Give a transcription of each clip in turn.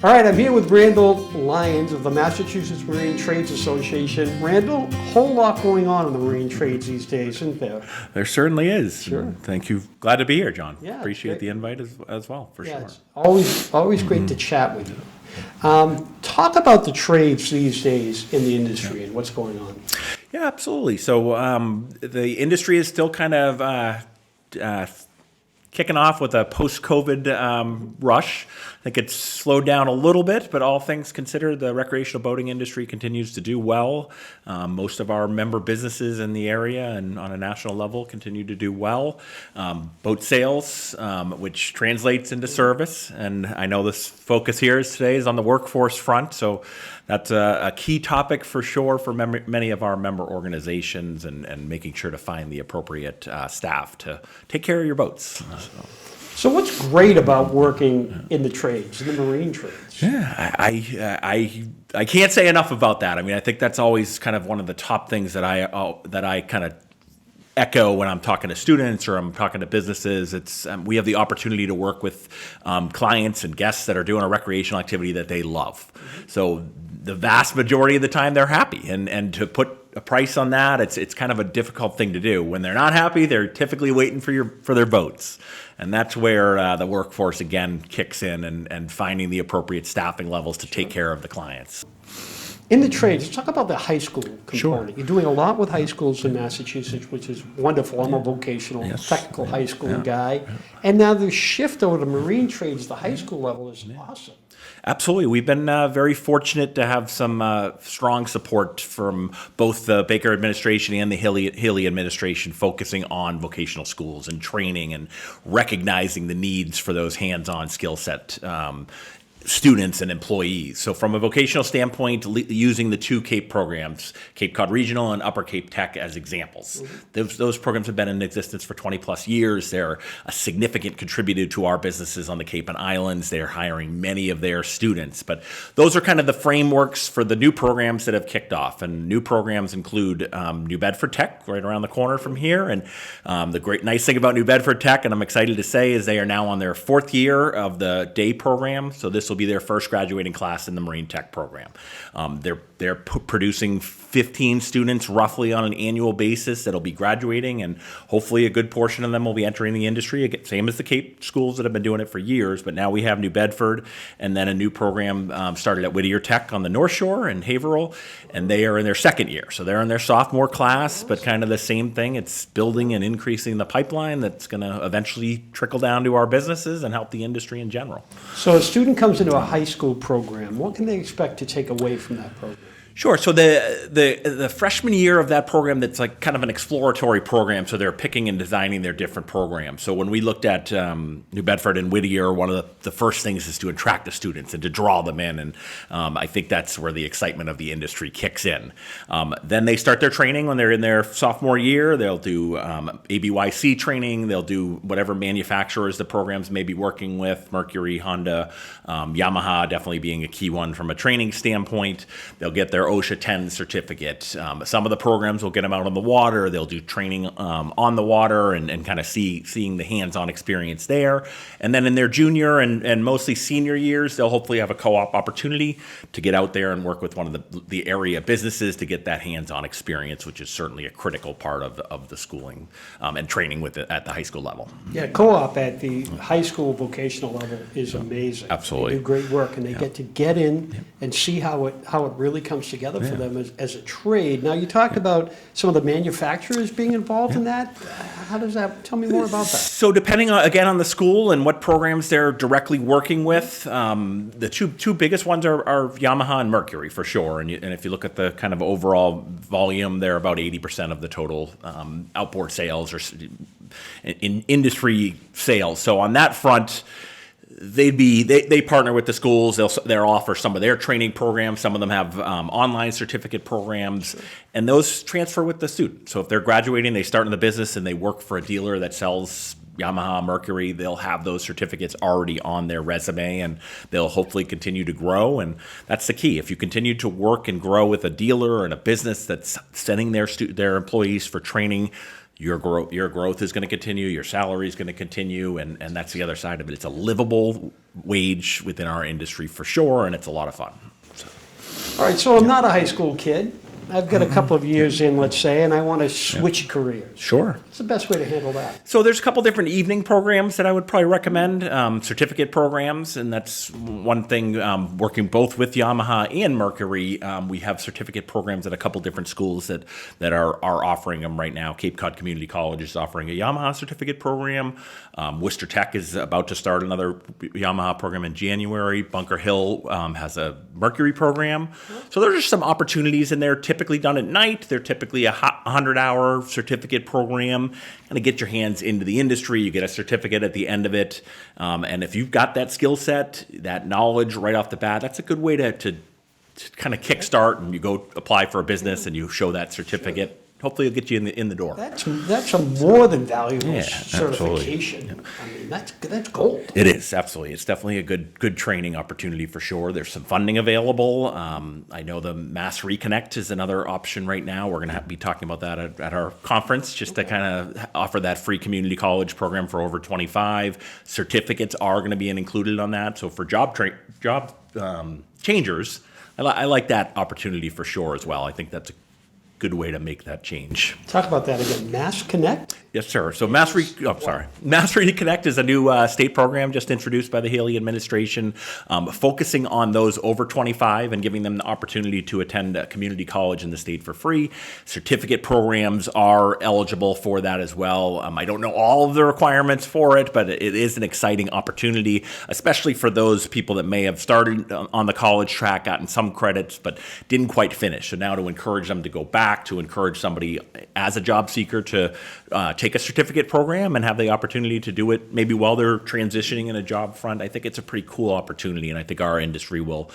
All right, I'm here with Randall Lyons of the Massachusetts Marine Trades Association. Randall, a whole lot going on in the marine trades these days, isn't there? There certainly is. Sure. Thank you. Glad to be here, John. Yeah, Appreciate great. the invite as well, for sure. It's always great to chat with you. Talk about the trades these days in the industry and what's going on. Yeah, absolutely. So the industry is still kind of kicking off with a post-COVID rush. I think it's slowed down a little bit, but all things considered, the recreational boating industry continues to do well. Most of our member businesses in the area and on a national level continue to do well. Boat sales, which translates into service, and I know this focus here today is on the workforce front, so that's a key topic for sure for many of our member organizations, and making sure to find the appropriate staff to take care of your boats. So what's great about working in the trades, in the marine trades? Yeah, I can't say enough about that. I mean, I think that's always kind of one of the top things that I kind of echo when I'm talking to students or I'm talking to businesses. It's we have the opportunity to work with clients and guests that are doing a recreational activity that they love. So the vast majority of the time they're happy, and to put a price on that, it's kind of a difficult thing to do. When they're not happy, they're typically waiting for their boats. And that's where the workforce again kicks in, and finding the appropriate staffing levels to take care of the clients. In the trades, let's talk about the high school component. Sure. You're doing a lot with high schools in Massachusetts, which is wonderful. I'm a vocational, technical high school guy. And now the shift over to marine trades, the high school level, is awesome. Absolutely. We've been very fortunate to have some strong support from both the Baker administration and the Healy administration, focusing on vocational schools and training and recognizing the needs for those hands-on skill set students and employees. So from a vocational standpoint, using the two CAPE programs, Cape Cod Regional and Upper Cape Tech as examples. Those programs have been in existence for 20 plus years. They're a significant contributor to our businesses on the Cape and Islands. They're hiring many of their students, but those are kind of the frameworks for the new programs that have kicked off. And new programs include New Bedford Tech, right around the corner from here. And the nice thing about New Bedford Tech, and I'm excited to say, is they are now on their 4th year of the day program. So this will be their first graduating class in the Marine Tech program. They're producing 15 students roughly on an annual basis that'll be graduating, and hopefully a good portion of them will be entering the industry, same as the Cape schools that have been doing it for years. But now we have New Bedford, and then a new program started at Whittier Tech on the North Shore in Haverhill, and they are in their 2nd year. So they're in their sophomore class, but kind of the same thing. It's building and increasing the pipeline that's going to eventually trickle down to our businesses and help the industry in general. So a student comes into a high school program. What can they expect to take away from that program? Sure. So the freshman year of that program, that's like kind of an exploratory program. So they're picking and designing their different programs. So when we looked at New Bedford and Whittier, one of the first things is to attract the students and to draw them in. And I think that's where the excitement of the industry kicks in. Then they start their training when they're in their sophomore year. They'll do ABYC training. They'll do whatever manufacturers the programs may be working with, Mercury, Honda, Yamaha definitely being a key one from a training standpoint. They'll get their OSHA 10 certificate. Some of the programs will get them out on the water. They'll do training on the water and kind of seeing the hands-on experience there. And then in their junior and mostly senior years, they'll hopefully have a co-op opportunity to get out there and work with one of the area businesses to get that hands-on experience, which is certainly a critical part of the schooling and training at the high school level. Yeah, co-op at the high school vocational level is amazing. Absolutely. They do great work, and they get in and see how it really comes together for them as a trade. Now, you talked about some of the manufacturers being involved in that. How does that, tell me more about that. So depending on the school and what programs they're directly working with, the two biggest ones are Yamaha and Mercury for sure. And if you look at the kind of overall volume, they're about 80% of the total outboard sales or in industry sales. So on that front, they partner with the schools. They'll offer some of their training programs. Some of them have online certificate programs, and those transfer with the student. So if they're graduating, they start in the business and they work for a dealer that sells Yamaha, Mercury, they'll have those certificates already on their resume, and they'll hopefully continue to grow. And that's the key. If you continue to work and grow with a dealer and a business that's sending their employees for training, your growth is going to continue, your salary is going to continue, and that's the other side of it. It's a livable wage within our industry for sure, and it's a lot of fun. All right, so I'm not a high school kid. I've got a couple of years in, let's say, and I want to switch careers. Sure. What's the best way to handle that? So there's a couple different evening programs that I would probably recommend, certificate programs, and that's one thing, working both with Yamaha and Mercury. We have certificate programs at a couple different schools that are offering them right now. Cape Cod Community College is offering a Yamaha certificate program. Worcester Tech is about to start another Yamaha program in January. Bunker Hill has a Mercury program. So there's just some opportunities in there, typically done at night. They're typically a 100-hour certificate program. Kind of get your hands into the industry. You get a certificate at the end of it. And if you've got that skill set, that knowledge right off the bat, that's a good way to kind of kickstart, and you go apply for a business and you show that certificate. Hopefully it'll get you in the door. That's a more than valuable absolutely. certification. I mean, that's gold. It is, absolutely. It's definitely a good training opportunity for sure. There's some funding available. I know the Mass Reconnect is another option right now. We're going to be talking about that at our conference, just to kind of offer that free community college program for over 25. Certificates are going to be included on that. So for job changers, I like that opportunity for sure as well. I think that's a good way to make that change. Talk about that again. Mass Connect? Yes, sir. So Mass Reconnect is a new state program just introduced by the Haley administration, focusing on those over 25 and giving them the opportunity to attend a community college in the state for free. Certificate programs are eligible for that as well. I don't know all of the requirements for it, but it is an exciting opportunity, especially for those people that may have started on the college track, gotten some credits, but didn't quite finish. So now to encourage them to go back, to encourage somebody as a job seeker to take a certificate program and have the opportunity to do it maybe while they're transitioning in a job front. I think it's a pretty cool opportunity, and I think our industry will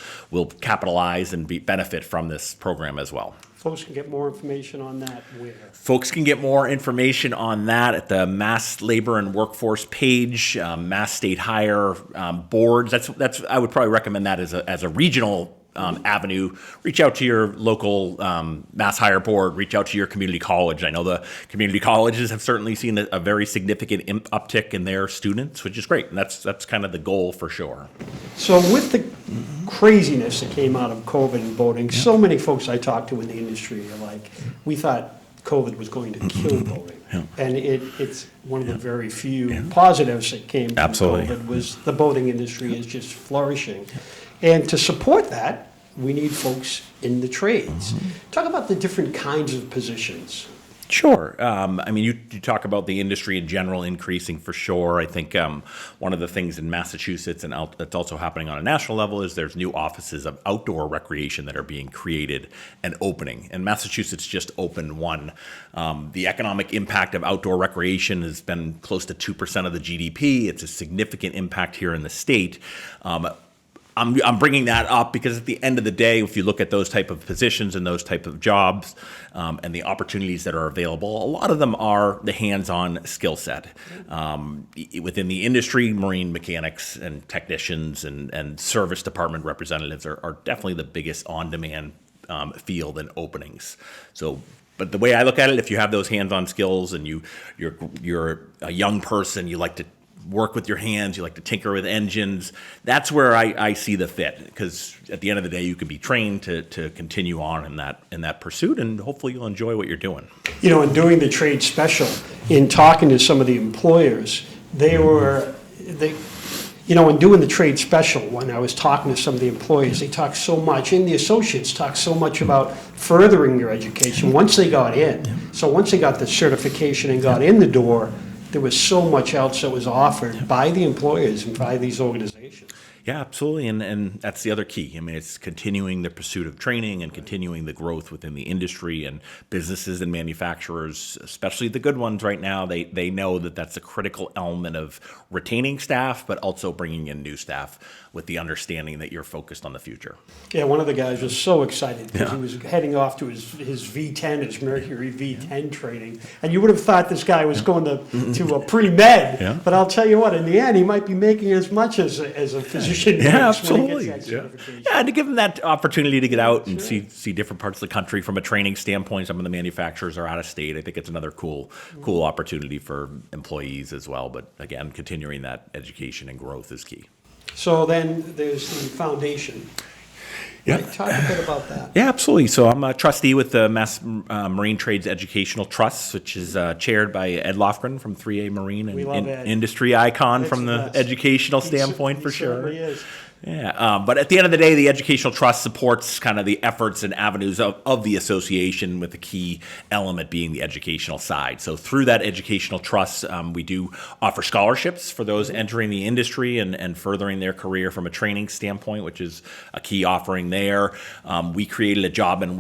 capitalize and benefit from this program as well. Folks can get more information on that where? Folks can get more information on that at the Mass Labor and Workforce page, Mass State Hire boards. That's I would probably recommend that as a regional avenue. Reach out to your local Mass Hire board, reach out to your community college. I know the community colleges have certainly seen a very significant uptick in their students, which is great. And that's kind of the goal for sure. So with the craziness that came out of COVID and voting, so many folks I talked to in the industry are like, we thought COVID was going to kill voting. And it's one of the very few positives that came from COVID was the boating industry is just flourishing. And to support that, we need folks in the trades. Talk about the different kinds of positions. Sure. I mean, you talk about the industry in general increasing for sure. I think one of the things in Massachusetts and that's also happening on a national level is there's new offices of outdoor recreation that are being created and opening. And Massachusetts just opened one. The economic impact of outdoor recreation has been close to 2% of the GDP. It's a significant impact here in the state. I'm bringing that up because at the end of the day, if you look at those type of positions and those type of jobs and the opportunities that are available, a lot of them are the hands-on skill set. Within the industry, marine mechanics and technicians and service department representatives are definitely the biggest on-demand field and openings. So, but the way I look at it, if you have those hands-on skills and you're a young person, you like to work with your hands, you like to tinker with engines, that's where I see the fit, because at the end of the day you can be trained to continue on in that pursuit, and hopefully you'll enjoy what you're doing. You know, in doing the trade special, in talking to some of the employers, in doing the trade special, when I was talking to some of the employees, they talked so much, and the associates talked so much about furthering your education once they got in. So once they got the certification and got in the door, there was so much else that was offered by the employers and by these organizations. Yeah, absolutely, and that's the other key. I mean, it's continuing the pursuit of training and continuing the growth within the industry, and businesses and manufacturers, especially the good ones right now, they know that that's a critical element of retaining staff, but also bringing in new staff with the understanding that you're focused on the future. Yeah, one of the guys was so excited because he was heading off to his V10, his Mercury V10 training, and you would have thought this guy was going to a pre-med, but I'll tell you what, in the end, he might be making as much as a physician celebration. Yeah, next when he absolutely. gets that Yeah. certification. Yeah, and to give them that opportunity to get out and Sure. see different parts of the country from a training standpoint. Some of the manufacturers are out of state. I think it's another cool opportunity for employees as well. But again, continuing that education and growth is key. So then there's the foundation. Yeah. Right, talk a bit about that. Yeah, absolutely. So I'm a trustee with the Mass Marine Trades Educational Trust, which is chaired by Ed Lofgren from 3A Marine, We and love Ed. industry icon Ed's from the the best. educational He standpoint, for he sure. certainly is. Yeah, but at the end of the day, the Educational Trust supports kind of the efforts and avenues of the association, with the key element being the educational side. So through that Educational Trust, we do offer scholarships for those entering the industry and furthering their career from a training standpoint, which is a key offering there. We created a job and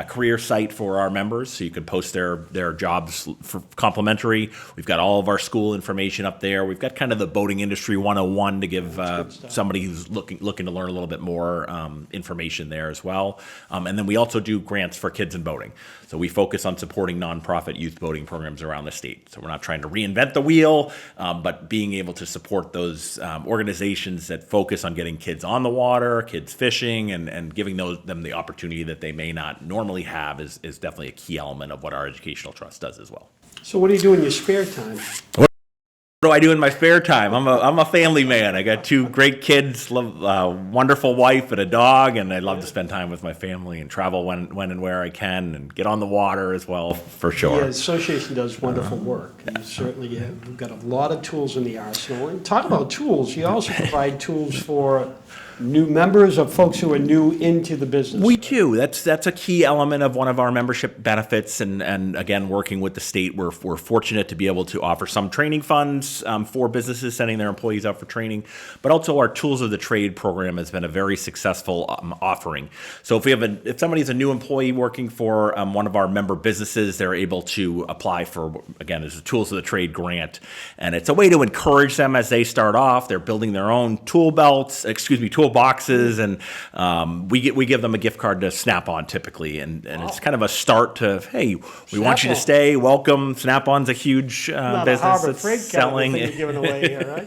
career site for our members, so you can post their jobs for complimentary. We've got all of our school information up there. We've got kind of the boating industry 101 to give somebody who's looking to learn a little bit more information there as well. And then we also do grants for kids in boating. So we focus on supporting nonprofit youth boating programs around the state. So we're not trying to reinvent the wheel, but being able to support those organizations that focus on getting kids on the water, kids fishing, and giving them the opportunity that they may not normally have is definitely a key element of what our Educational Trust does as well. So what do you do in your spare time? What do I do in my spare time? I'm a family man. I got 2 great kids, wonderful wife and a dog, and I love to spend time with my family and travel when and where I can, and get on the water as well, for sure. The association does wonderful work. And certainly we've got a lot of tools in the arsenal. And talk about tools, you also provide tools for new members, of folks who are new into the business. We do. That's a key element of one of our membership benefits, and again, working with the state, we're fortunate to be able to offer some training funds for businesses sending their employees out for training, but also our Tools of the Trade program has been a very successful offering. So if somebody's a new employee working for one of our member businesses, they're able to apply for, again, there's a Tools of the Trade grant, and it's a way to encourage them as they start off. They're building their own tool boxes, and we give them a gift card to Snap-on typically, and it's kind of a start to, hey, we want you to stay. Welcome. Snap-on's a huge Not business a Harbor that's Freight selling. kind of thing you're giving away here,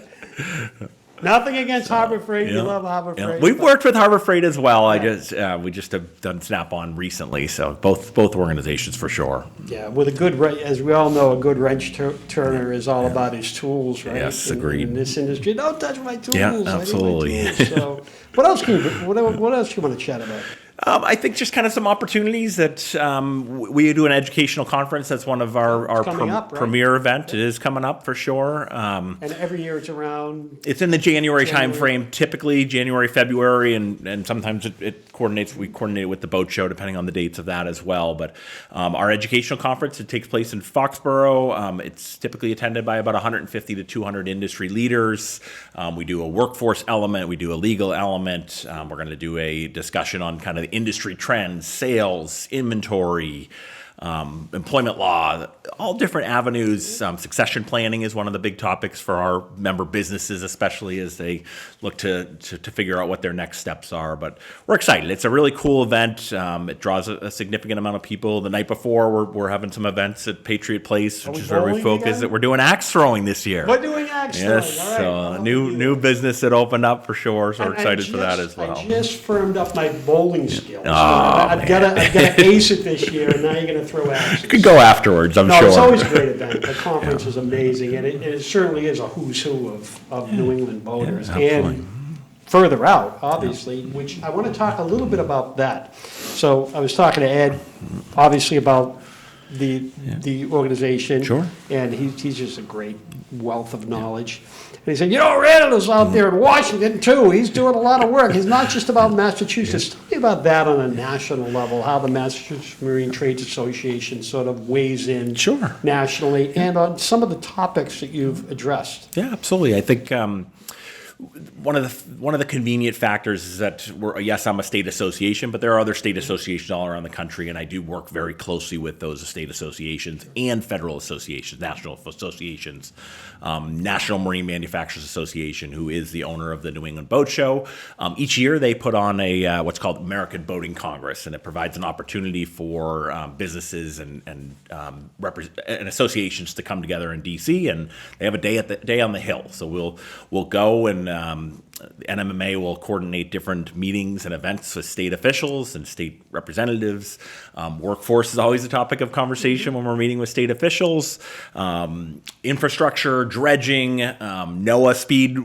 right? Nothing against Harbor Freight. You love Harbor Freight. We've but- worked with Harbor Freight as well. We just have done Snap-on recently, so both organizations for sure. Yeah, with a good, as we all know, a good wrench turner is all about his tools, right? Yes, In- agreed. In this industry, don't touch my tools. Yeah, I need my absolutely. tools. So, what else do you want to chat about? I think just kind of some opportunities that we do an educational conference. That's one of our coming up, right? premier event. It is coming up for sure. And every year it's around. It's in the January January. timeframe, typically January, February, and sometimes it coordinates. We coordinate with the boat show, depending on the dates of that as well. But our educational conference, it takes place in Foxborough. It's typically attended by about 150 to 200 industry leaders. We do a workforce element. We do a legal element. We're going to do a discussion on kind of the industry trends, sales, inventory, employment law, all different avenues. Succession planning is one of the big topics for our member businesses, especially as they look to figure out what their next steps are. But we're excited. It's a really cool event. It draws a significant amount of people. The night before, we're having some events at Patriot Place, which we is where we bowling focus. again? That we're doing axe throwing this year. We're doing axe throwing. Yes, All right. so Well, new business that opened up for sure. So we're And I excited for that as well. I just firmed up my bowling skills. Oh, I've got to ace it this year, and now you're going to throw axes. Could go afterwards, I'm No, sure. it's always a great event. The conference is amazing, and it certainly is a who's who of New England boaters. absolutely. And further out, obviously, which I want to talk a little bit about that. So I was talking to Ed, obviously, about the organization. Sure. And he's just a great wealth of knowledge. And he said, Randall's out there in Washington, too. He's doing a lot of work. He's not just about Massachusetts. Tell me about that on a national level, how the Massachusetts Marine Trades Association sort of weighs in Sure. nationally, and on some of the topics that you've addressed. Yeah, absolutely. I think one of the convenient factors is that I'm a state association, but there are other state associations all around the country, and I do work very closely with those state associations and federal associations, national associations. National Marine Manufacturers Association, who is the owner of the New England Boat Show. Each year they put on a what's called American Boating Congress, and it provides an opportunity for businesses and associations to come together in DC, and they have a day on the Hill. So we'll go and NMMA will coordinate different meetings and events with state officials and state representatives. Workforce is always a topic of conversation when we're meeting with state officials. Infrastructure, dredging, NOAA speed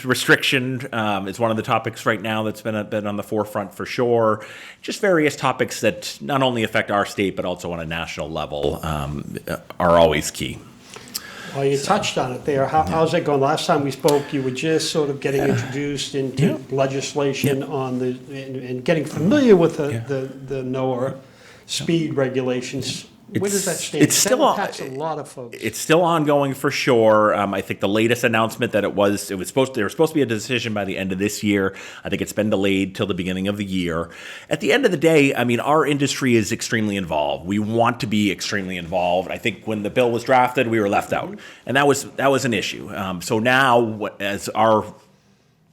restriction is one of the topics right now that's been on the forefront for sure. Just various topics that not only affect our state but also on a national level are always key. Well, you touched on it there. How's it going? Last time we spoke, you were just sort of getting introduced into legislation on and getting familiar with the NOAA speed regulations. Where does that stand? It's still that impacts a lot of folks. It's still ongoing for sure. I think the latest announcement that there was supposed to be a decision by the end of this year. I think it's been delayed till the beginning of the year. At the end of the day, I mean, our industry is extremely involved. We want to be extremely involved. I think when the bill was drafted, we were left out, and that was an issue. So now, as our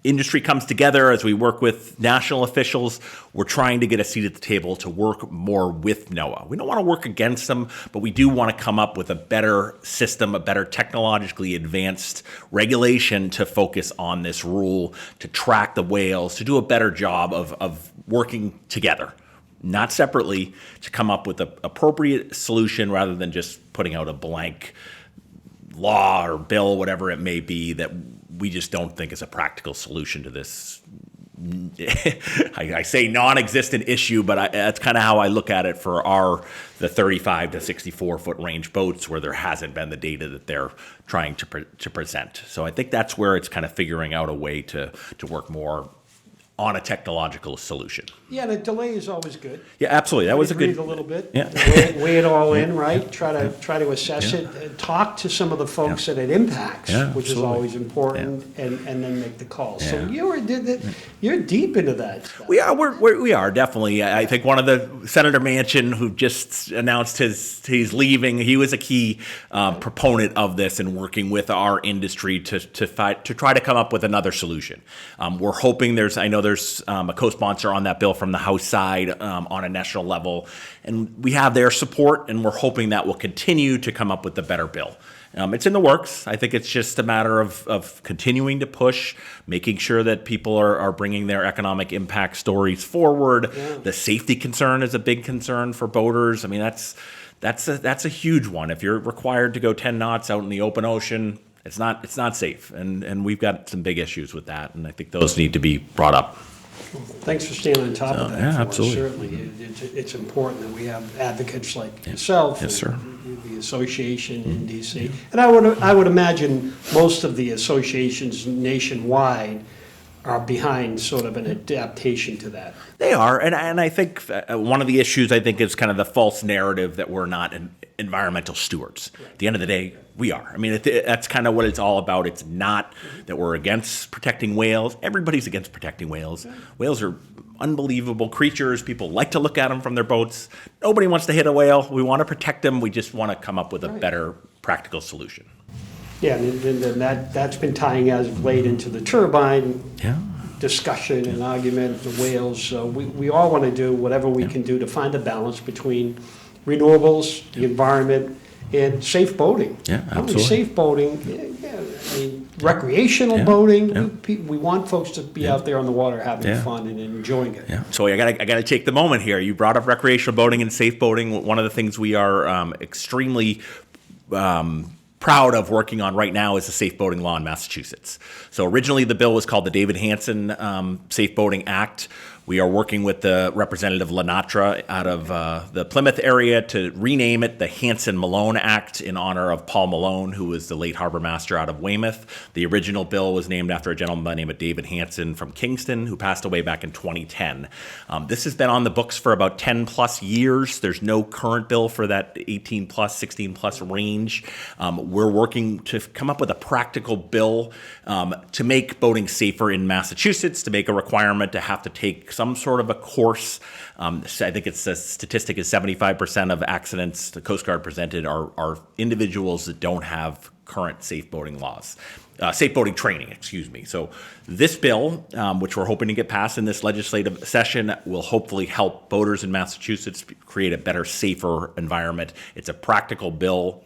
industry comes together, as we work with national officials, we're trying to get a seat at the table to work more with NOAA. We don't want to work against them, but we do want to come up with a better system, a better technologically advanced regulation to focus on this rule, to track the whales, to do a better job of working together, not separately, to come up with an appropriate solution rather than just putting out a blank law or bill, whatever it may be, that we just don't think is a practical solution to this. I say non-existent issue, but that's kind of how I look at it for the 35 to 64 foot range boats, where there hasn't been the data that they're trying to present. So I think that's where it's kind of figuring out a way to work more on a technological solution. Yeah, the delay is always good. Yeah, absolutely. That was a good. Breathe a little bit. Yeah. Weigh it all in, right? Try to assess it. Talk to some of the folks that it impacts, which is always important, and then make the call. So you're deep into that stuff. We are definitely. I think one of the Senator Manchin, who just announced he's leaving, he was a key proponent of this and working with our industry to try to come up with another solution. We're hoping I know there's a co-sponsor on that bill from the House side on a national level, and we have their support, and we're hoping that will continue to come up with a better bill. It's in the works. I think it's just a matter of continuing to push, making sure that people are bringing their economic impact stories forward. Yeah. The safety concern is a big concern for boaters. I mean, that's a huge one. If you're required to go 10 knots out in the open ocean, it's not safe, and we've got some big issues with that, and I think those need to be brought up. Thanks for staying on top of that. Yeah, absolutely. Certainly, it's important that we have advocates like yourself, yes, sir, the association in DC, and I would imagine most of the associations nationwide are behind sort of an adaptation to that. They are, and I think one of the issues, I think, is kind of the false narrative that we're not environmental stewards. Right. At the end of the day, we are. I mean, that's kind of what it's all about. It's not that we're against protecting whales. Everybody's against protecting whales. Yeah. Whales are unbelievable creatures. People like to look at them from their boats. Nobody wants to hit a whale. We want to protect them. We just want to come up with a better practical solution. Yeah, and that's been tying as of late into the turbine discussion and argument, the whales. So we all want to do whatever we can do to find a balance between renewables, the environment, and safe boating. Yeah, absolutely. Not only safe boating, I mean, recreational boating. Yeah. We want folks to be out there on the water having fun and enjoying it. Yeah. So I gotta take the moment here. You brought up recreational boating and safe boating. One of the things we are extremely proud of working on right now is the safe boating law in Massachusetts. So originally the bill was called the David Hansen Safe Boating Act. We are working with the Representative Lenatra out of the Plymouth area to rename it the Hansen-Malone Act in honor of Paul Malone, who was the late harbor master out of Weymouth. The original bill was named after a gentleman by the name of David Hansen from Kingston, who passed away back in 2010. This has been on the books for about 10 plus years. There's no current bill for that 18 plus, 16 plus range. We're working to come up with a practical bill to make boating safer in Massachusetts, to make a requirement to have to take some sort of a course. I think it's the statistic is 75% of accidents the Coast Guard presented are individuals that don't have current safe boating laws. Safe boating training, excuse me. So this bill, which we're hoping to get passed in this legislative session, will hopefully help boaters in Massachusetts create a better, safer environment. It's a practical bill.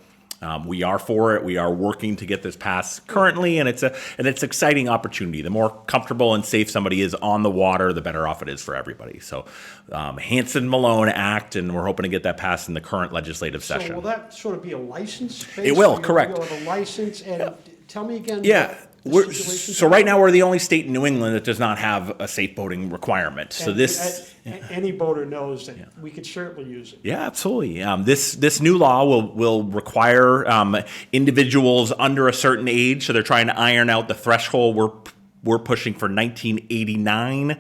We are for it. We are working to get this passed currently, and it's an exciting opportunity. The more comfortable and safe somebody is on the water, the better off it is for everybody. So, Hansen-Malone Act, and we're hoping to get that passed in the current legislative session. So will that sort of be a license? It will, correct. You'll have a license, and tell me again. Yeah. the stipulations So are? right now, we're the only state in New England that does not have a safe boating requirement. So And this. any boater knows that we could certainly use it. Yeah, absolutely. This new law will require individuals under a certain age, so they're trying to iron out the threshold. We're pushing for 1989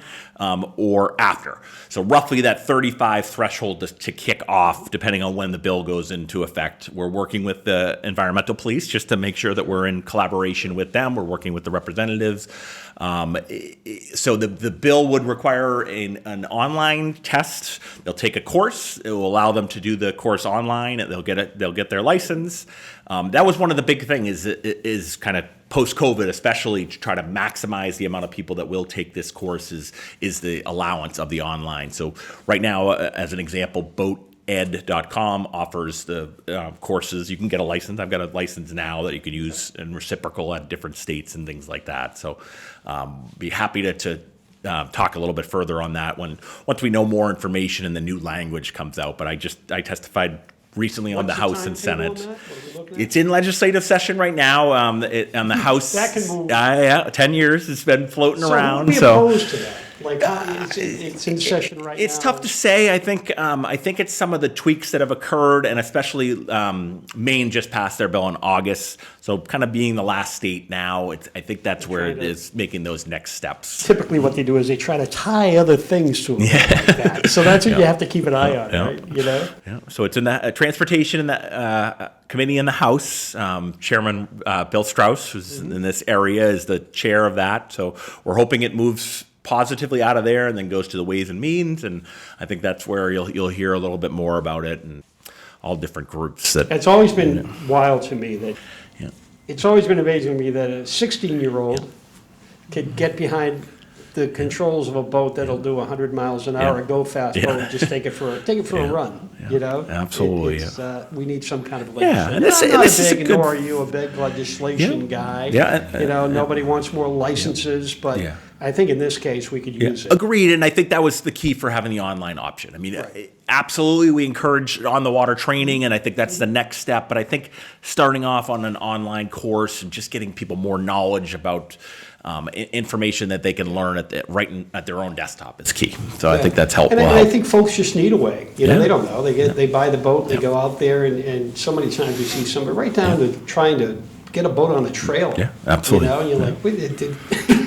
or after. So roughly that 35 threshold to kick off, depending on when the bill goes into effect. We're working with the environmental police just to make sure that we're in collaboration with them. We're working with the representatives. So the bill would require an online test. They'll take a course. It will allow them to do the course online. They'll get their license. That was one of the big things is kind of post-COVID, especially to try to maximize the amount of people that will take this course is the allowance of the online. So right now, as an example, boated.com offers the courses. You can get a license. I've got a license now that you can use in reciprocal at different states and things like that. So be happy to talk a little bit further on that once we know more information and the new language comes out. But I testified recently on the What's House and timetable on Senate. that? What are we looking at? It's in legislative session right now. On the House, That can move. yeah, 10 years. It's been floating So around. who would be So opposed to that? Like, it's in session right now. it's tough to say. I think it's some of the tweaks that have occurred, and especially Maine just passed their bill in August. So kind of being the last state now, I think that's where it is making those next steps. Typically what they do is they try to tie other things to it like that. So that's what you have to keep an eye on, Yeah. right? You know? Yeah. So it's in the transportation in the committee in the House. Chairman Bill Strauss, who's in this area, is the chair of that. So we're hoping it moves positively out of there and then goes to the Ways and Means, and I think that's where you'll hear a little bit more about it and all different groups that. It's always been wild to me that, Yeah. it's always been amazing to me that a 16-year-old could get behind the controls of a boat that'll do 100 miles an hour, Yeah. go fast Yeah. boat, and just take it for a run, you know? Absolutely, It's, we need some kind of Yeah, legislation. and this- I'm and not this is a a big, good- nor are you a big legislation guy. Yeah, You know, nobody wants more licenses, but Yeah. I think in this case, we could use it. Agreed, and I think that was the key for having the online option. I mean, Right. absolutely, we encourage on-the-water training, and I think that's the next step. But I think starting off on an online course and just getting people more knowledge about information that they can learn at their own desktop is key. So I think that's helpful. And I think folks just need a way. You know, Yeah. they don't know. They buy the boat, they go out there, and so many times you see somebody right down to trying to get a boat on a trail. Yeah, absolutely. You know, and you're like, wait, it did.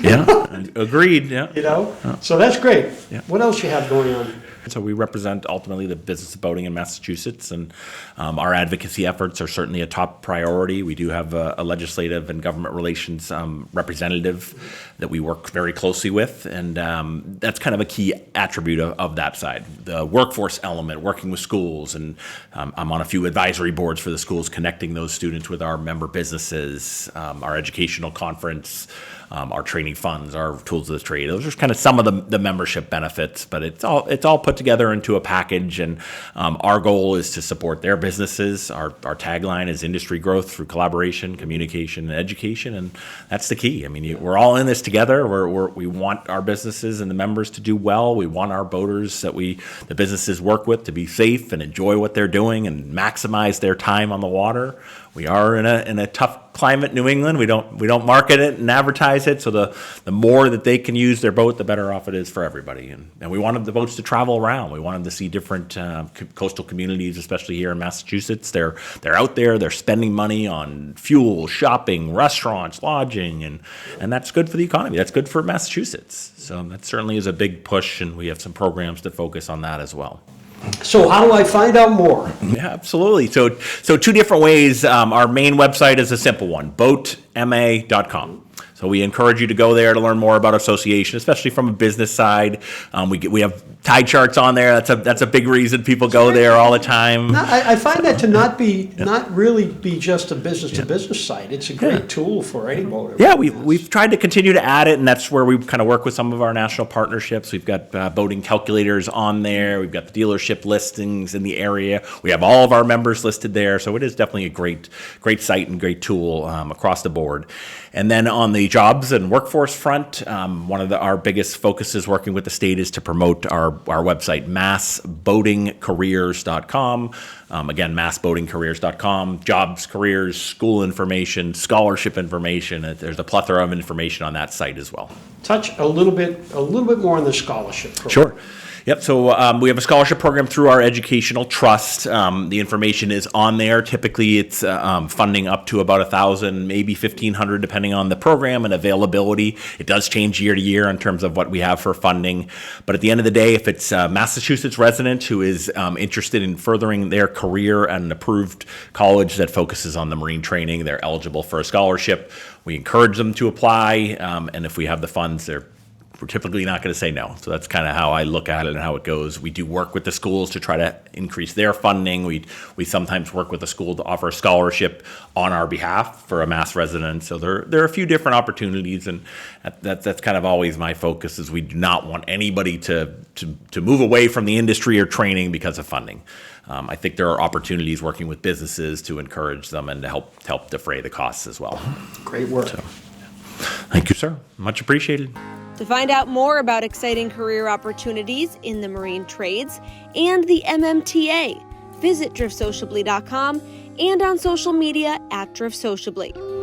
Yeah, agreed. Yeah. You know, so that's great. Yeah. What else you have going on? So we represent ultimately the business of boating in Massachusetts, and our advocacy efforts are certainly a top priority. We do have a legislative and government relations representative that we work very closely with, and that's kind of a key attribute of that side. The workforce element, working with schools, and I'm on a few advisory boards for the schools, connecting those students with our member businesses, our educational conference, our training funds, our tools of the trade. Those are kind of some of the membership benefits, but it's all put together into a package. And our goal is to support their businesses. Our tagline is industry growth through collaboration, communication, and education, and that's the key. I mean, we're all in this together. We want our businesses and the members to do well. We want our boaters that the businesses work with to be safe and enjoy what they're doing and maximize their time on the water. We are in a tough climate, New England. We don't market it and advertise it. So the more that they can use their boat, the better off it is for everybody. And we want the boats to travel around. We want them to see different coastal communities, especially here in Massachusetts. They're out there. They're spending money on fuel, shopping, restaurants, lodging, and that's good for the economy. That's good for Massachusetts. So that certainly is a big push, and we have some programs to focus on that as well. So how do I find out more? Yeah, absolutely. So two different ways. Our main website is a simple one, boatma.com. So we encourage you to go there to learn more about association, especially from a business side. We have tie charts on there. That's a big reason people go there all the time. No, I find that to not really be just a business to business site. It's a great tool for any boater. Yeah, we've tried to continue to add it, and that's where we kind of work with some of our national partnerships. We've got boating calculators on there. We've got the dealership listings in the area. We have all of our members listed there, so it is definitely a great site and great tool across the board. And then on the jobs and workforce front, one of our biggest focuses working with the state is to promote our website, massboatingcareers.com. Again, massboatingcareers.com, jobs, careers, school information, scholarship information. There's a plethora of information on that site as well. Touch a little bit more on the scholarship program. Sure. Yep. So we have a scholarship program through our educational trust. The information is on there. Typically, it's funding up to about $1,000, maybe $1,500, depending on the program and availability. It does change year to year in terms of what we have for funding. But at the end of the day, if it's a Massachusetts resident who is interested in furthering their career at an approved college that focuses on the marine training, they're eligible for a scholarship. We encourage them to apply, and if we have the funds, we're typically not going to say no. So that's kind of how I look at it and how it goes. We do work with the schools to try to increase their funding. We sometimes work with the school to offer a scholarship on our behalf for a Mass resident. So there are a few different opportunities, and that's kind of always my focus, is we do not want anybody to move away from the industry or training because of funding. I think there are opportunities working with businesses to encourage them and to help defray the costs as well. Great work. So, thank you, sir. Much appreciated. To find out more about exciting career opportunities in the marine trades and the MMTA, visit driftsociably.com and on social media @driftsociably.